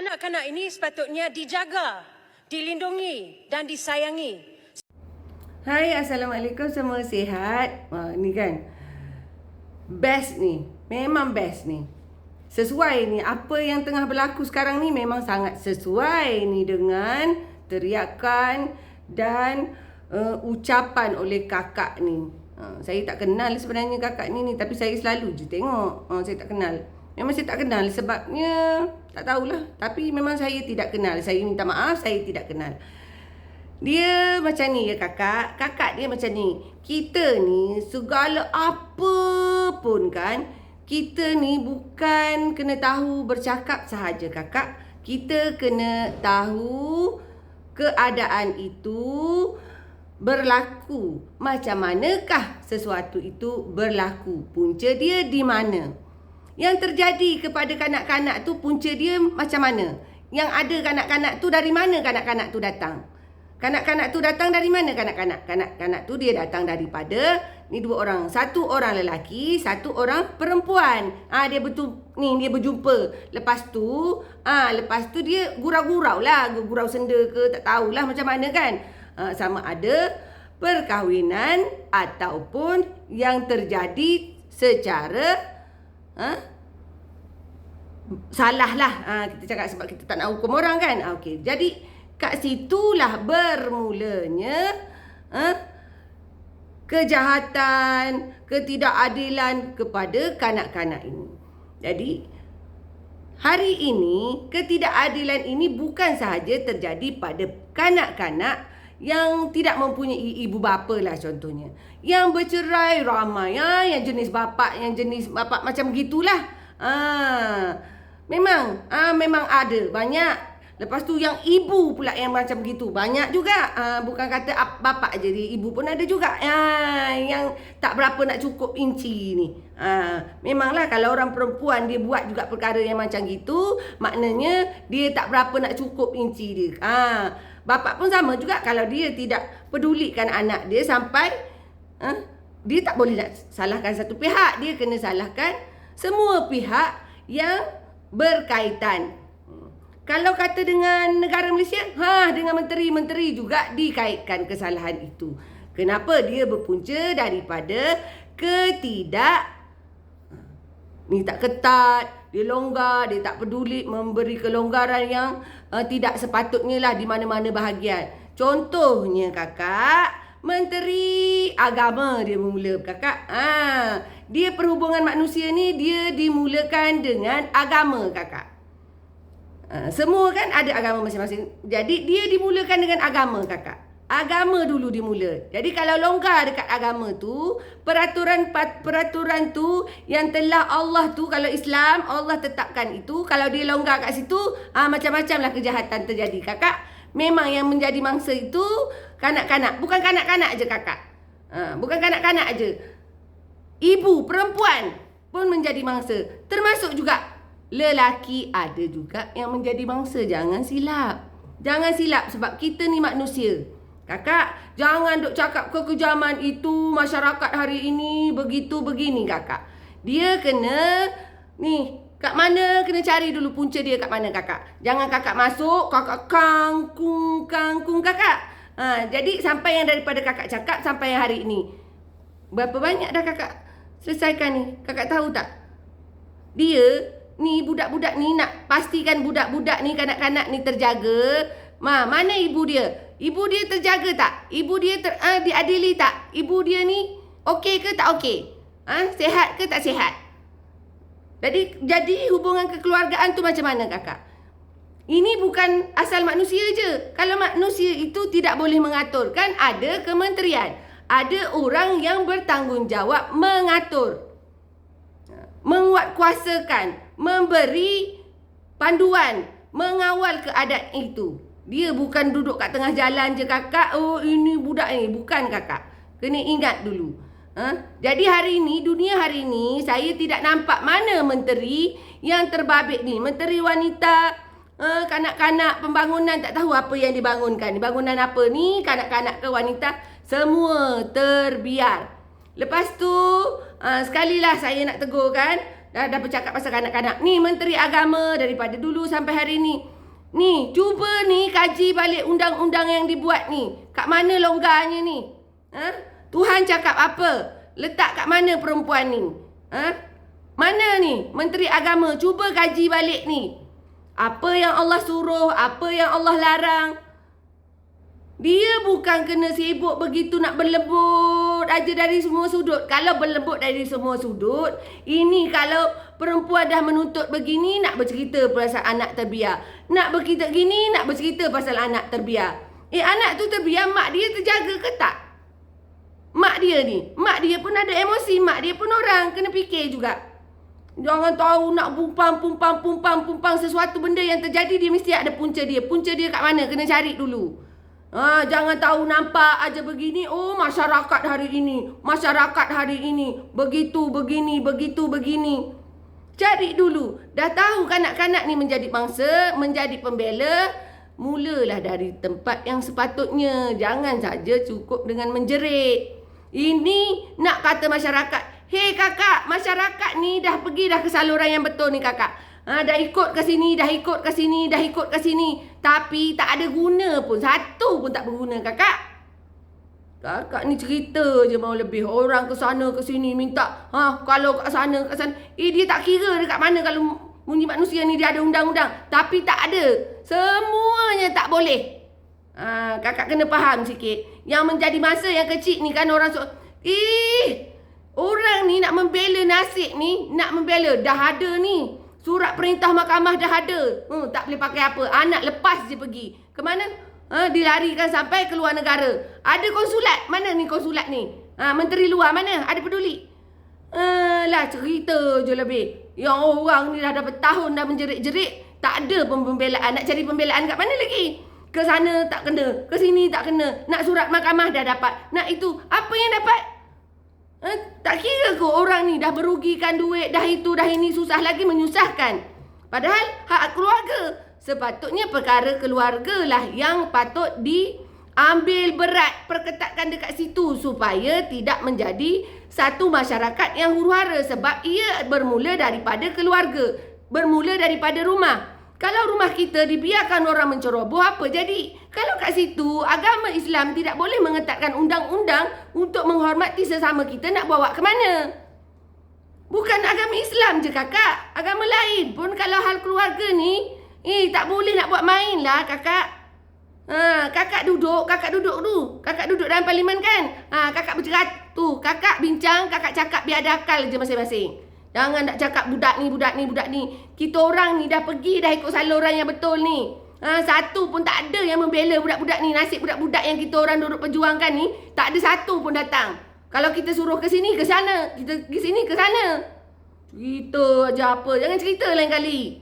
Kanak-kanak ini sepatutnya dijaga, dilindungi dan disayangi. Hai, Assalamualaikum, semua sihat? Ni kan best ni, memang best ni. Sesuai ni, apa yang tengah berlaku sekarang ni memang sangat sesuai ni dengan teriakan dan ucapan oleh kakak ni. Saya tak kenal sebenarnya kakak ni, tapi saya selalu je tengok. Saya tak kenal. Memang saya tak kenal, sebabnya tak tahulah. Tapi memang saya tidak kenal. Saya minta maaf, saya tidak kenal. Dia macam ni ya kakak. Kakak dia macam ni. Kita ni segala apa pun kan, kita ni bukan kena tahu bercakap sahaja kakak. Kita kena tahu keadaan itu berlaku. Macam manakah sesuatu itu berlaku? Punca dia di mana? Yang terjadi kepada kanak-kanak tu punca dia macam mana? Yang ada kanak-kanak tu dari mana kanak-kanak tu datang? Kanak-kanak tu datang dari mana kanak-kanak? Kanak-kanak tu dia datang daripada ni dua orang. Satu orang lelaki, satu orang perempuan. Dia dia berjumpa. Lepas tu dia gurau-gurau lah, gurau senda ke tak tahulah macam mana kan. Sama ada perkahwinan ataupun yang terjadi secara salah lah. Kita cakap sebab kita tak nak hukum orang kan. Okey. Jadi kat situlah bermulanya kejahatan, ketidakadilan kepada kanak-kanak ini. Jadi hari ini ketidakadilan ini bukan sahaja terjadi pada kanak-kanak yang tidak mempunyai ibu bapa lah contohnya. Yang bercerai ramai, yang jenis bapa macam gitulah. Memang ada banyak. Lepas tu yang ibu pula yang macam begitu banyak juga. Bukan kata bapa je, ibu pun ada juga. Yang tak berapa nak cukup inci ni. Memanglah kalau orang perempuan dia buat juga perkara yang macam gitu, maknanya dia tak berapa nak cukup inci dia. Bapa pun sama juga, kalau dia tidak pedulikan anak dia sampai dia tak boleh nak salahkan satu pihak, dia kena salahkan semua pihak yang berkaitan. Kalau kata dengan negara Malaysia, dengan menteri-menteri juga dikaitkan kesalahan itu. Kenapa? Dia berpunca daripada tak ketat, dia longgar, dia tak peduli memberi kelonggaran yang tidak sepatutnya lah di mana-mana bahagian. Contohnya kakak, Menteri Agama dia mula kakak. Dia perhubungan manusia ni dia dimulakan dengan agama kakak. Semua kan ada agama masing-masing. Jadi dia dimulakan dengan agama kakak. Agama dulu dimula. Jadi kalau longgar dekat agama tu, peraturan tu yang telah Allah tu, kalau Islam Allah tetapkan itu, kalau dia longgar kat situ, macam-macamlah kejahatan terjadi kakak. Memang yang menjadi mangsa itu kanak-kanak. Bukan kanak-kanak je kakak. Bukan kanak-kanak je. Ibu, perempuan pun menjadi mangsa. Termasuk juga lelaki ada juga yang menjadi mangsa. Jangan silap. Jangan silap sebab kita ni manusia. Kakak, jangan duk cakap kekejaman itu masyarakat hari ini begitu begini kakak. Dia kena kat mana kena cari dulu punca dia kat mana kakak. Jangan kakak masuk kakak kangkung kakak. Jadi sampai yang daripada kakak cakap sampai yang hari ini. Berapa banyak dah kakak selesaikan ni? Kakak tahu tak? Dia ni budak-budak ni nak pastikan budak-budak ni, kanak-kanak ni terjaga. Mana ibu dia? Ibu dia terjaga tak? Ibu dia diadili tak? Ibu dia ni okey ke tak okey? Sihat ke tak sihat? Jadi hubungan kekeluargaan tu macam mana kakak? Ini bukan asal manusia je. Kalau manusia itu tidak boleh mengatur, kan ada kementerian. Ada orang yang bertanggungjawab mengatur, menguatkuasakan, memberi panduan, mengawal keadaan itu. Dia bukan duduk kat tengah jalan je kakak. Ini budak ni. Bukan kakak. Kena ingat dulu. Jadi dunia hari ini saya tidak nampak mana menteri yang terbabit ni. Menteri wanita, kanak-kanak, pembangunan, tak tahu apa yang dibangunkan. Bangunan apa ni, kanak-kanak ke wanita, semua terbiar. Lepas tu sekalilah saya nak tegur kan, dah bercakap pasal kanak-kanak. Ni Menteri Agama daripada dulu sampai hari ni. Ni, cuba ni kaji balik undang-undang yang dibuat ni. Kat mana longgarnya ni? Tuhan cakap apa? Letak kat mana perempuan ni? Mana ni Menteri Agama? Cuba kaji balik ni. Apa yang Allah suruh, apa yang Allah larang. Dia bukan kena sibuk begitu nak berlebut aja dari semua sudut. Kalau berlebut dari semua sudut, ini kalau perempuan dah menuntut begini, nak bercerita pasal anak terbiar. Nak bercerita gini, nak bercerita pasal anak terbiar. Anak tu terbiar, mak dia terjaga ke tak? Mak dia ni, mak dia pun ada emosi, mak dia pun orang, kena fikir juga. Jangan tahu nak pumpang sesuatu benda yang terjadi, dia mesti ada punca dia. Punca dia kat mana? Kena cari dulu. Jangan tahu nampak aja begini. Oh, masyarakat hari ini. Masyarakat hari ini. Begitu, begini, begitu, begini. Cari dulu. Dah tahu kanak-kanak ni menjadi bangsa, menjadi pembela. Mulalah dari tempat yang sepatutnya. Jangan saja cukup dengan menjerit. Ini nak kata masyarakat. Hei kakak, masyarakat ni dah pergi dah ke saluran yang betul ni kakak. Dah ikut ke sini, dah ikut ke sini, dah ikut ke sini. Tapi tak ada guna pun. Satu pun tak berguna kakak. Kakak ni cerita je mau lebih. Orang ke sana ke sini minta. Kalau kat sana kat sana. Dia tak kira dekat mana kalau bunyi manusia ni dia ada undang-undang. Tapi tak ada. Semuanya tak boleh. Kakak kena faham sikit. Yang menjadi masa yang kecil ni kan orang orang ni nak membela nasib ni. Nak membela. Dah ada ni. Surat perintah mahkamah dah ada. Tak boleh pakai apa. Anak lepas je pergi. Ke mana? Dilarikan sampai ke luar negara. Ada konsulat. Mana ni konsulat ni? Menteri luar mana? Ada peduli? Lah cerita je lebih. Yang orang ni dah dapat tahun dah menjerit-jerit. Tak ada pun pembelaan. Nak cari pembelaan kat mana lagi? Ke sana tak kena. Ke sini tak kena. Nak surat mahkamah dah dapat. Nak itu. Apa yang dapat? Tak kira ke orang ni dah merugikan duit, dah itu, dah ini, susah lagi menyusahkan. Padahal hak keluarga. Sepatutnya perkara keluarga lah yang patut diambil berat, perketatkan dekat situ supaya tidak menjadi satu masyarakat yang huru-hara. Sebab ia bermula daripada keluarga, bermula daripada rumah. Kalau rumah kita dibiarkan orang menceroboh, apa jadi? Kalau kat situ agama Islam tidak boleh mengetatkan undang-undang untuk menghormati sesama kita, nak bawa ke mana? Bukan agama Islam je kakak. Agama lain pun kalau hal keluarga ni, tak boleh nak buat main lah kakak. Kakak duduk dulu. Kakak duduk dalam parlimen kan? Kakak bercerat tu. Kakak bincang, kakak cakap biar ada akal je masing-masing. Jangan nak cakap budak ni. Kita orang ni dah pergi dah ikut saluran yang betul ni. Satu pun tak ada yang membela budak-budak ni. Nasib budak-budak yang kita orang duduk perjuangkan ni, tak ada satu pun datang. Kalau kita suruh ke sini, ke sana. Kita ke sini, ke sana. Cerita aja apa. Jangan cerita lain kali.